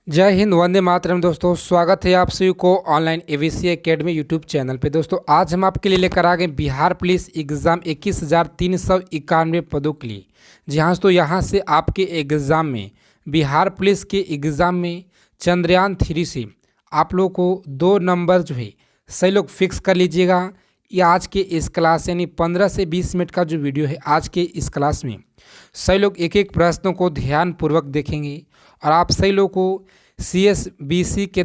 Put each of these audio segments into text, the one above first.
जय हिंद, वंदे मातरम। दोस्तों, स्वागत है आप सभी को online AVC academy YouTube channel पे। दोस्तों, आज हम आपके लिए लेकर आ गए बिहार पुलिस एग्ज़ाम 21,391 पदों के लिए। जी हाँ दोस्तों, यहाँ से आपके एग्ज़ाम में बिहार पुलिस के एग्ज़ाम में चंद्रयान 3 से आप लोगों को 2 नंबर जो है सही लोग फिक्स कर लीजिएगा। ये आज के इस क्लास यानी 15 से 20 मिनट का जो वीडियो है, आज के इस क्लास में सही लोग एक एक प्रश्नों को ध्यानपूर्वक देखेंगे और आप सही लोग को सीएसबीसी के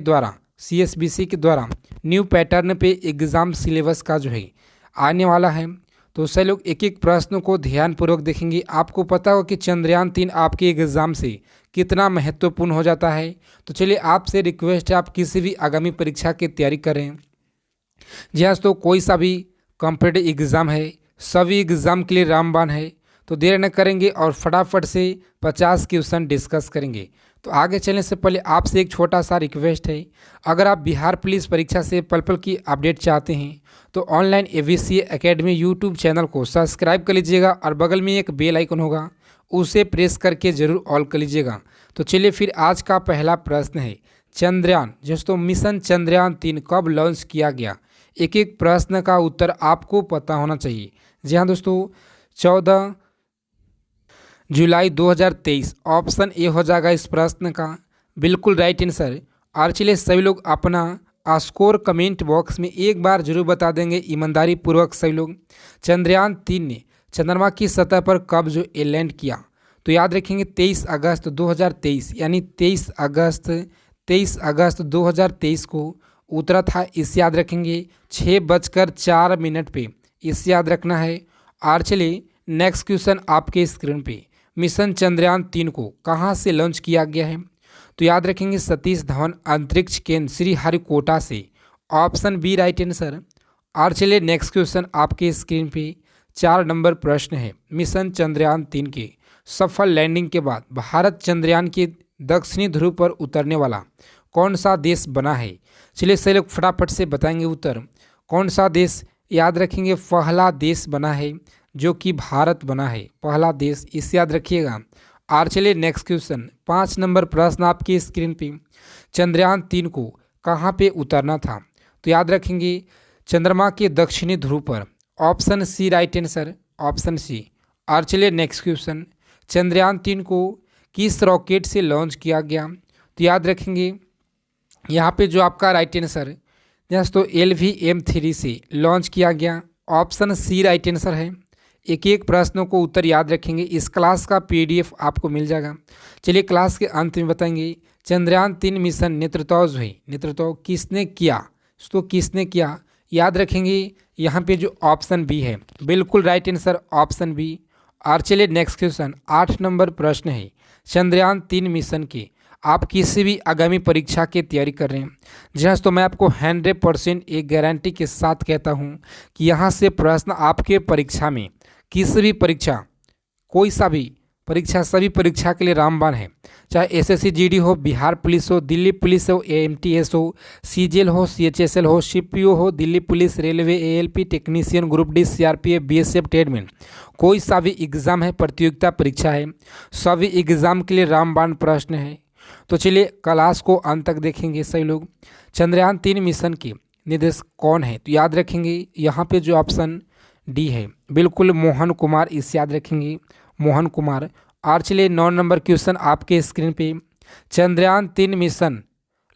द्वारा न्यू पैटर्न पे एग्ज़ाम सिलेबस का जो है आने वाला है। तो सही लोग एक एक प्रश्नों को ध्यानपूर्वक देखेंगे। आपको पता हो कि चंद्रयान 3 आपके एग्ज़ाम से कितना महत्वपूर्ण हो जाता है। तो चलिए, आपसे रिक्वेस्ट है, आप किसी भी आगामी परीक्षा की तैयारी करें। जी हाँ दोस्तों, कोई सा भी कॉम्पिटिटिव एग्ज़ाम है, सभी एग्ज़ाम के लिए रामबाण है। तो देर न करेंगे और फटाफट से 50 क्वेश्चन डिस्कस करेंगे। तो आगे चलने से पहले आपसे एक छोटा सा रिक्वेस्ट है, अगर आप बिहार पुलिस परीक्षा से पल पल की अपडेट चाहते हैं तो online AVC academy YouTube channel को सब्सक्राइब कर लीजिएगा और बगल में एक बेल आइकन होगा, उसे प्रेस करके ज़रूर ऑल कर लीजिएगा। तो चलिए फिर आज का पहला प्रश्न है, चंद्रयान दोस्तों मिशन चंद्रयान 3 कब लॉन्च किया गया? एक एक प्रश्न का उत्तर आपको पता होना चाहिए। जी हाँ दोस्तों, 14 जुलाई 2023 ऑप्शन ए हो जाएगा इस प्रश्न का बिल्कुल राइट आंसर। और चलिए, सभी लोग अपना स्कोर कमेंट बॉक्स में एक बार जरूर बता देंगे ईमानदारी पूर्वक सभी लोग। चंद्रयान 3 ने चंद्रमा की सतह पर कब जो लैंड किया? तो याद रखेंगे 23 अगस्त 2023 यानी 23 अगस्त 2023 को उतरा था। इसे याद रखेंगे 6:04 पे, इसे याद रखना है। और चलिए नेक्स्ट क्वेश्चन आपके स्क्रीन पे, मिशन चंद्रयान 3 को कहाँ से लॉन्च किया गया है? तो याद रखेंगे सतीश धवन अंतरिक्ष केंद्र श्रीहरिकोटा से, ऑप्शन बी राइट आंसर। और चलिए नेक्स्ट क्वेश्चन आपके स्क्रीन पे 4 नंबर प्रश्न है, मिशन चंद्रयान 3 के सफल लैंडिंग के बाद भारत चंद्रयान के दक्षिणी ध्रुव पर उतरने वाला कौन सा देश बना है? चलिए सही लोग फटाफट से बताएंगे उत्तर। कौन सा देश? याद रखेंगे पहला देश बना है जो कि भारत बना है, पहला देश, इसे याद रखिएगा। और चलिए नेक्स्ट क्वेश्चन 5 नंबर प्रश्न आपकी स्क्रीन पे, चंद्रयान 3 को कहाँ पे उतरना था? तो याद रखेंगे चंद्रमा के दक्षिणी ध्रुव पर, option C right answer, option C. और चलिए नेक्स्ट क्वेश्चन, चंद्रयान 3 को किस रॉकेट से लॉन्च किया गया? तो याद रखेंगे यहाँ पे जो आपका राइट आंसर दोस्तों LVM-3 से लॉन्च किया गया, ऑप्शन सी राइट आंसर है। एक एक प्रश्नों को उत्तर याद रखेंगे। इस क्लास का PDF आपको मिल जाएगा। चलिए क्लास के अंत में बताएंगे चंद्रयान 3 मिशन नेतृत्व किसने किया? तो किसने किया? याद रखेंगे यहाँ पे जो ऑप्शन बी है बिल्कुल राइट आंसर, ऑप्शन बी। और चलिए नेक्स्ट क्वेश्चन 8 नंबर प्रश्न है, चंद्रयान 3 मिशन के आप किसी भी आगामी परीक्षा की तैयारी कर रहे हैं, जहाँ तो मैं आपको 100% एक गारंटी के साथ कहता हूँ कि यहाँ से प्रश्न आपके परीक्षा में किसी भी परीक्षा, कोई सा भी परीक्षा, सभी परीक्षा के लिए रामबाण है। चाहे SSC GD हो, बिहार पुलिस हो, दिल्ली पुलिस हो, AMTS हो, CGL हो, CHSL हो, CPO हो, Delhi police, railway, ALP technician, group D, CRPF, BSF tradesman, कोई सा भी एग्ज़ाम है, प्रतियोगिता परीक्षा है, सभी एग्ज़ाम के लिए रामबाण प्रश्न है। तो चलिए क्लास को अंत तक देखेंगे सही लोग। चंद्रयान 3 मिशन के निदेशक कौन है? तो याद रखेंगे यहाँ पे जो ऑप्शन डी है बिल्कुल मोहन कुमार, इसे याद रखेंगे मोहन कुमार। और चलिए 9 नंबर क्वेश्चन आपके स्क्रीन पे, चंद्रयान 3 मिशन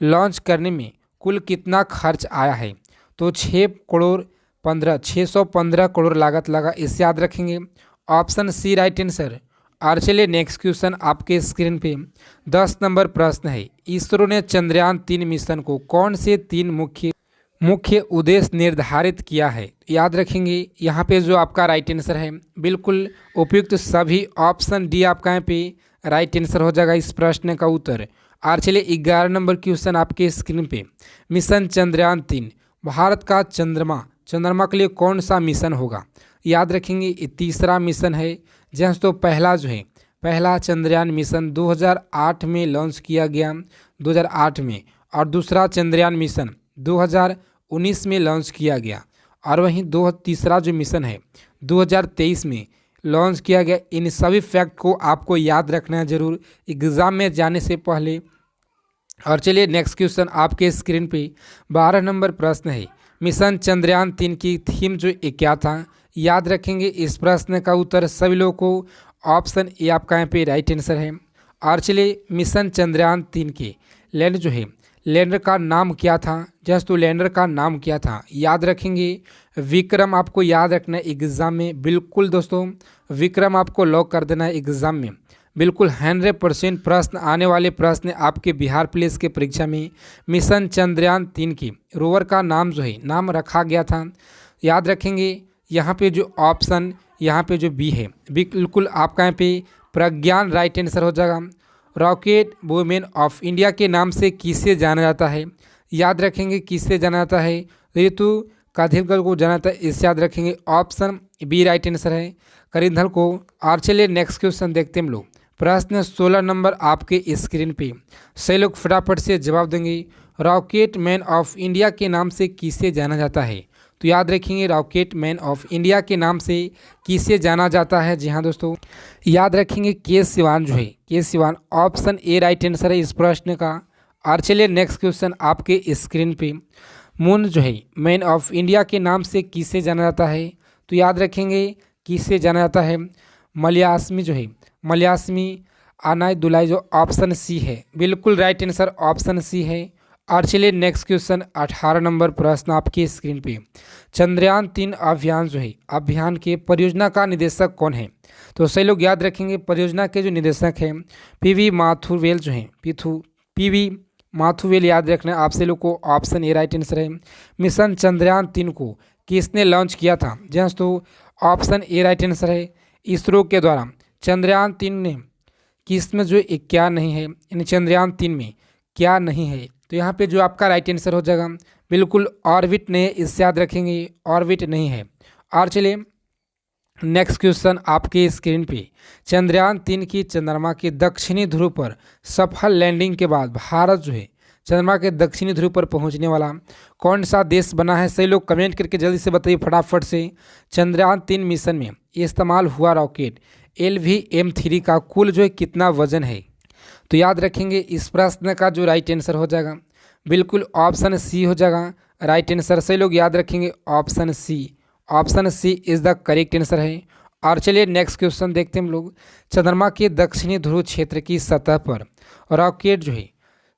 लॉन्च करने में कुल कितना खर्च आया है? तो 615 करोड़ लागत लगा, इसे याद रखेंगे, ऑप्शन सी राइट आंसर। और चलिए नेक्स्ट क्वेश्चन आपके स्क्रीन पे 10 नंबर प्रश्न है, इसरो ने चंद्रयान 3 मिशन को कौन से 3 मुख्य उद्देश्य निर्धारित किया है? याद रखेंगे यहाँ पे जो आपका राइट आंसर है बिल्कुल उपयुक्त सभी, ऑप्शन डी आपका यहाँ पे राइट आंसर हो जाएगा इस प्रश्न का उत्तर। और चलिए 11 नंबर क्वेश्चन आपके स्क्रीन पे, मिशन चंद्रयान 3 भारत का चंद्रमा के लिए कौन सा मिशन होगा? याद रखेंगे ये तीसरा मिशन है। जहाँ तो पहला चंद्रयान मिशन 2008 में लॉन्च किया गया, 2008 में, और दूसरा चंद्रयान मिशन 2019 में लॉन्च किया गया, और वहीं तीसरा जो मिशन है 2023 में लॉन्च किया गया। इन सभी फैक्ट को आपको याद रखना है ज़रूर एग्ज़ाम में जाने से पहले। और चलिए नेक्स्ट क्वेश्चन आपके स्क्रीन पे 12 नंबर प्रश्न है। मिशन चंद्रयान 3 की थीम जो क्या था, याद रखेंगे इस प्रश्न का उत्तर सभी लोगों को ऑप्शन ए आपका यहाँ पे राइट आंसर है। और चलिए मिशन चंद्रयान 3 के लैंड जो है, लैंडर का नाम क्या था, जस्ट तो लैंडर का नाम क्या था, याद रखेंगे विक्रम। आपको याद रखना है एग्जाम में, बिल्कुल दोस्तों विक्रम आपको लॉक कर देना है एग्जाम में। बिल्कुल 100% प्रश्न आने वाले प्रश्न आपके बिहार पुलिस के परीक्षा में मिशन चंद्रयान 3 की रोवर का नाम जो है नाम रखा गया था। याद रखेंगे यहाँ पे जो ऑप्शन यहाँ पे जो बी है बिल्कुल आपका यहाँ पे प्रज्ञान राइट आंसर हो जाएगा। रॉकेट वुमेन ऑफ इंडिया के नाम से किसे जाना जाता है, याद रखेंगे किसे जाना जाता है, ऋतु काथिलकर को जाना जाता है, इसे याद रखेंगे ऑप्शन बी राइट आंसर है करिंधल को। और चलिए नेक्स्ट क्वेश्चन देखते हैं हम लोग। प्रश्न 16 नंबर आपके स्क्रीन पे, सही लोग फटाफट से जवाब देंगे। रॉकेट मैन ऑफ इंडिया के नाम से किसे जाना जाता है, तो याद रखेंगे रॉकेट मैन ऑफ इंडिया के नाम से किसे जाना जाता है। जी हाँ दोस्तों, याद रखेंगे के सिवान जो है, के Siwan option A right answer है इस प्रश्न का। और चलिए नेक्स्ट क्वेश्चन आपके स्क्रीन पे, मून जो है मैन ऑफ इंडिया के नाम से किसे जाना जाता है, तो याद रखेंगे किसे जाना जाता है, मलयासमी जो है, मलयासमी आनाय दुलाई जो ऑप्शन सी है, बिल्कुल राइट आंसर ऑप्शन सी है। और चलिए नेक्स्ट क्वेश्चन 18 नंबर प्रश्न आपकी स्क्रीन पे, चंद्रयान 3 अभियान जो है अभियान के परियोजना का निदेशक कौन है, तो सही लोग याद रखेंगे परियोजना के जो निदेशक हैं पीवी माथुरवेल जो हैं, पीवी माथुरवेल याद रखना है आपसे लोग को, ऑप्शन ए राइट आंसर है। मिशन चंद्रयान 3 को किसने लॉन्च किया था, जस्ट तो ऑप्शन ए राइट आंसर है इसरो के द्वारा। चंद्रयान 3 ने किस में जो क्या नहीं है, यानी चंद्रयान 3 में क्या नहीं है, तो यहाँ पे जो आपका राइट आंसर हो जाएगा बिल्कुल ऑर्बिट नहीं है, इससे याद रखेंगे ऑर्बिट नहीं है। और चलिए नेक्स्ट क्वेश्चन आपके स्क्रीन पे, चंद्रयान 3 की चंद्रमा के दक्षिणी ध्रुव पर सफल लैंडिंग के बाद भारत जो है चंद्रमा के दक्षिणी ध्रुव पर पहुंचने वाला कौन सा देश बना है, सही लोग कमेंट करके जल्दी से बताइए फटाफट से। चंद्रयान 3 मिशन में इस्तेमाल हुआ रॉकेट LVM-3 का कुल जो है कितना वजन है, तो याद रखेंगे इस प्रश्न का जो राइट आंसर हो जाएगा बिल्कुल ऑप्शन सी हो जाएगा राइट आंसर। सही लोग याद रखेंगे option C is the correct answer है। और चलिए नेक्स्ट क्वेश्चन देखते हैं हम लोग। चंद्रमा के दक्षिणी ध्रुव क्षेत्र की सतह पर रॉकेट जो है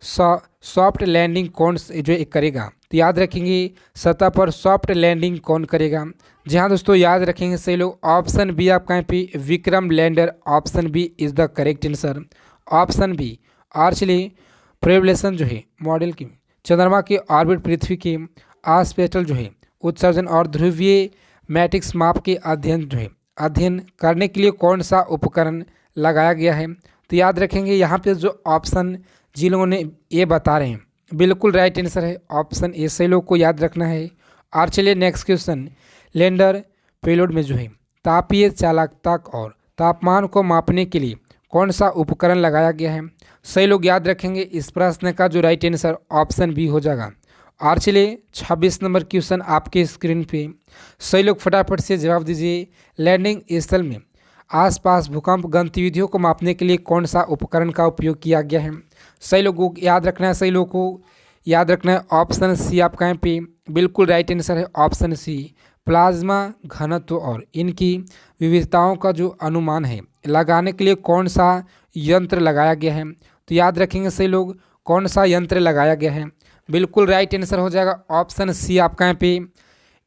सॉफ्ट लैंडिंग कौन जो करेगा, तो याद रखेंगे सतह पर सॉफ्ट लैंडिंग कौन करेगा। जी हाँ दोस्तों, याद रखेंगे सही लोग ऑप्शन बी आपका यहाँ पे Vikram lander, option B is the correct answer, option B. और चलिए प्रेवलेशन जो है मॉडल की चंद्रमा के ऑर्बिट पृथ्वी के आसपेटल जो है उत्सर्जन और ध्रुवीय मैट्रिक्स माप के अध्ययन करने के लिए कौन सा उपकरण लगाया गया है, तो याद रखेंगे यहाँ पे जो ऑप्शन जिन लोगों ने ये बता रहे हैं बिल्कुल राइट आंसर है ऑप्शन ए, सही लोग को याद रखना है। और चलिए नेक्स्ट क्वेश्चन, लैंडर पेलोड में जो है तापीय चालकता और तापमान को मापने के लिए कौन सा उपकरण लगाया गया है, सही लोग याद रखेंगे इस प्रश्न का जो राइट आंसर ऑप्शन बी हो जाएगा। और चलिए 26 नंबर क्वेश्चन आपके स्क्रीन पे, सही लोग फटाफट से जवाब दीजिए। लैंडिंग स्थल में आसपास भूकंप गतिविधियों को मापने के लिए कौन सा उपकरण का उपयोग किया गया है, सही लोगों को याद रखना है, सही लोगों को याद रखना है ऑप्शन सी आपका यहाँ पे बिल्कुल राइट आंसर है ऑप्शन सी। प्लाज्मा घनत्व और इनकी विविधताओं का जो अनुमान है लगाने के लिए कौन सा यंत्र लगाया गया है, तो याद रखेंगे सही लोग कौन सा यंत्र लगाया गया है, बिल्कुल राइट आंसर हो जाएगा ऑप्शन सी आपका यहाँ पे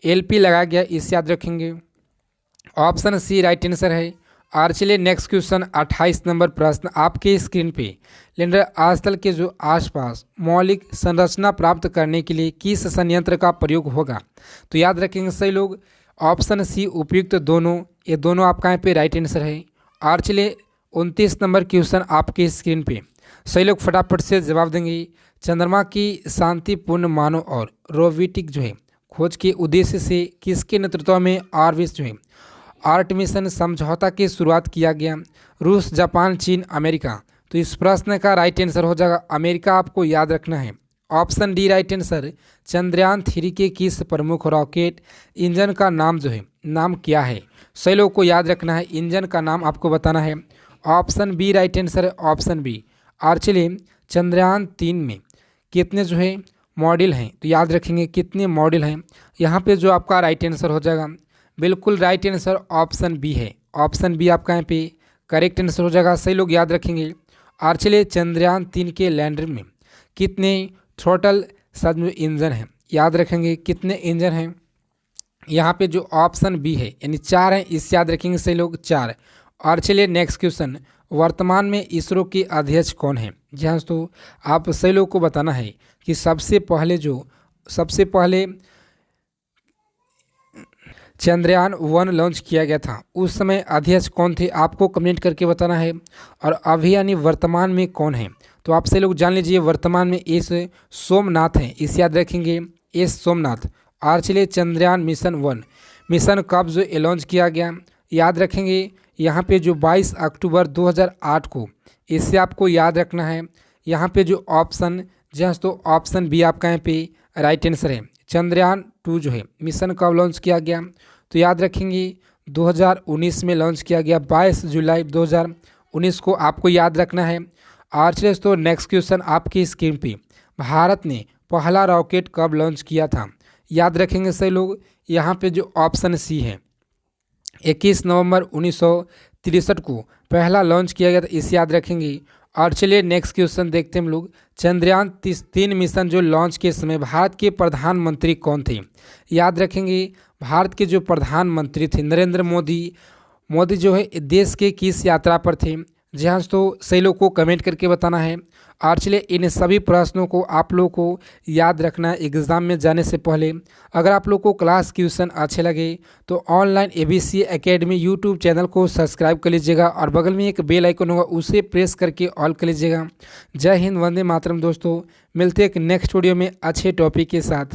LP लगाया गया, इसे याद रखेंगे ऑप्शन सी राइट आंसर है। और चलिए नेक्स्ट क्वेश्चन 28 नंबर प्रश्न आपके स्क्रीन पे, लैंडर स्थल के जो आसपास मौलिक संरचना प्राप्त करने के लिए किस संयंत्र का प्रयोग होगा, तो याद रखेंगे सही लोग ऑप्शन सी उपयुक्त दोनों, ये दोनों आपका यहाँ पे राइट आंसर है। और चलिए 29 नंबर क्वेश्चन आपके स्क्रीन पे, सही लोग फटाफट से जवाब देंगे। चंद्रमा की शांतिपूर्ण मानव और रोबोटिक जो है खोज के उद्देश्य से किसके नेतृत्व में ऑर्बिट जो है आर्टमिशन समझौता की शुरुआत किया गया, रूस, जापान, चीन, अमेरिका, तो इस प्रश्न का राइट आंसर हो जाएगा अमेरिका, आपको याद रखना है option D right answer. Chandrayaan 3 के किस प्रमुख रॉकेट इंजन का नाम जो है नाम क्या है, सही लोगों को याद रखना है इंजन का नाम आपको बताना है, ऑप्शन बी राइट आंसर है ऑप्शन बी। और चलिए चंद्रयान 3 में कितने जो है मॉड्यूल हैं, तो याद रखेंगे कितने मॉड्यूल हैं। यहाँ पे जो आपका राइट आंसर हो जाएगा, बिल्कुल राइट आंसर ऑप्शन बी है। ऑप्शन बी आपका यहाँ पे करेक्ट आंसर हो जाएगा। सही लोग याद रखेंगे। और चलिए चंद्रयान 3 के लैंडर में कितने टोटल सब इंजन हैं, याद रखेंगे कितने इंजन हैं। यहाँ पे जो ऑप्शन बी है यानी 4 हैं, इससे याद रखेंगे सही लोग 4। और चलिए नेक्स्ट क्वेश्चन, वर्तमान में इसरो के अध्यक्ष कौन है। जी हाँ दोस्तों, आप सही लोग को बताना है कि सबसे पहले चंद्रयान 1 लॉन्च किया गया था, उस समय अध्यक्ष कौन थे, आपको कमेंट करके बताना है। और अभी यानी वर्तमान में कौन है, तो आप सही लोग जान लीजिए वर्तमान में एस सोमनाथ हैं, इसे याद रखेंगे एस सोमनाथ। और चलिए चंद्रयान मिशन 1 मिशन कब जो लॉन्च किया गया, याद रखेंगे यहाँ पे जो 22 अक्टूबर 2008 को, इससे आपको याद रखना है। यहाँ पे जो ऑप्शन जस्ट तो ऑप्शन बी आपका यहाँ पे राइट आंसर है। चंद्रयान 2 जो है मिशन कब लॉन्च किया गया, तो याद रखेंगे 2019 में लॉन्च किया गया, 22 जुलाई 2019 को आपको याद रखना है। और चलिए दोस्तों नेक्स्ट क्वेश्चन आपकी स्क्रीन पे, भारत ने पहला रॉकेट कब लॉन्च किया था, याद रखेंगे सही लोग। यहाँ पे जो ऑप्शन सी है 21 नवंबर 1963 को पहला लॉन्च किया गया था, इसे याद रखेंगे। और चलिए नेक्स्ट क्वेश्चन देखते हैं हम लोग, चंद्रयान 3 मिशन जो लॉन्च के समय भारत के प्रधानमंत्री कौन थे, याद रखेंगे भारत के जो प्रधानमंत्री थे नरेंद्र मोदी जो है देश के किस यात्रा पर थे। जी हाँ तो सही लोग को कमेंट करके बताना है। और चलिए इन सभी प्रश्नों को आप लोग को याद रखना है एग्ज़ाम में जाने से पहले। अगर आप लोग को क्लास क्वेश्चन अच्छे लगे तो online ABC academy YouTube channel को सब्सक्राइब कर लीजिएगा और बगल में एक बेल आइकन होगा उसे प्रेस करके ऑल कर लीजिएगा। जय हिंद, वंदे मातरम दोस्तों, मिलते हैं एक नेक्स्ट वीडियो में अच्छे टॉपिक के साथ।